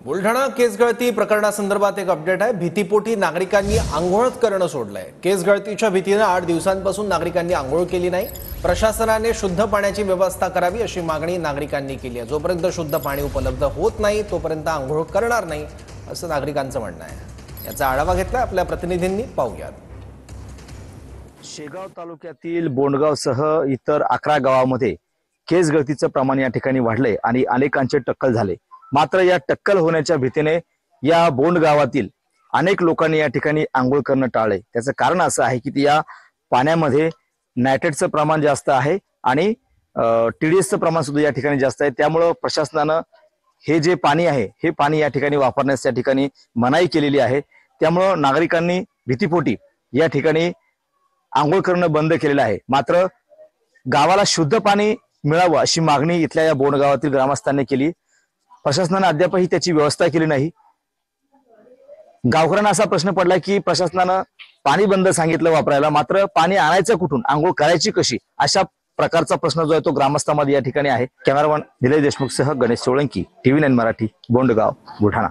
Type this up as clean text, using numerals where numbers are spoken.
बुलढाणा केस गळती प्रकरणासंदर्भात एक अपडेट आहे। भीतीपोटी नागरिकांनी आंघोळ करणं सोडलंय। केस गळतीच्या भीतीने 8 दिवसांपासून नागरिकांनी आंघोळ केली नाही। प्रशासनाने शुद्ध पाण्याची व्यवस्था करावी अशी मागणी नागरिकांनी केली आहे। जोपर्यंत शुद्ध पाणी उपलब्ध होत नाही तोपर्यंत आंघोळ करणार नाही असं नागरिकांचं म्हणणं आहे। याचा आढावा घेतला आपल्या प्रतिनिधींनी, पाहूयात। शेगाव तालुक्यातील बोंडगावसह इतर 11 गावांमध्ये केस गळतीचं प्रमाण या ठिकाणी वाढले आणि अनेकांचे टक्कल झाले। मात्र या टक्कल होण्याच्या भीतीने या बोंड गावातील अनेक लोकांनी या ठिकाणी आंघोळ करणं टाळले। त्याचं कारण असं आहे की या पाण्यामध्ये नायट्रेटचं प्रमाण जास्त आहे आणि टीडीएसचं प्रमाण सुद्धा या ठिकाणी जास्त आहे। त्यामुळे प्रशासनानं हे जे पाणी आहे हे पाणी या ठिकाणी वापरण्यास या ठिकाणी मनाई केलेली आहे। त्यामुळे नागरिकांनी भीतीपोटी या ठिकाणी आंघोळ करणं बंद केलेलं आहे। मात्र गावाला शुद्ध पाणी मिळावं अशी मागणी इथल्या या बोंड गावातील ग्रामस्थांनी केली। प्रशासनाने अद्यापही त्याची व्यवस्था केली नाही। गावकऱ्यांना असा प्रश्न पडला की प्रशासनानं पाणी बंद सांगितलं वापरायला, मात्र पाणी आणायचं कुठून, आंघोळ करायची कशी, अशा प्रकारचा प्रश्न जो आहे तो ग्रामस्थांमध्ये या ठिकाणी आहे। कॅमेरामन निलेश देशमुख सह गणेश सोळंकी, TV9 मराठी, बोंडगाव, बुलढाणा।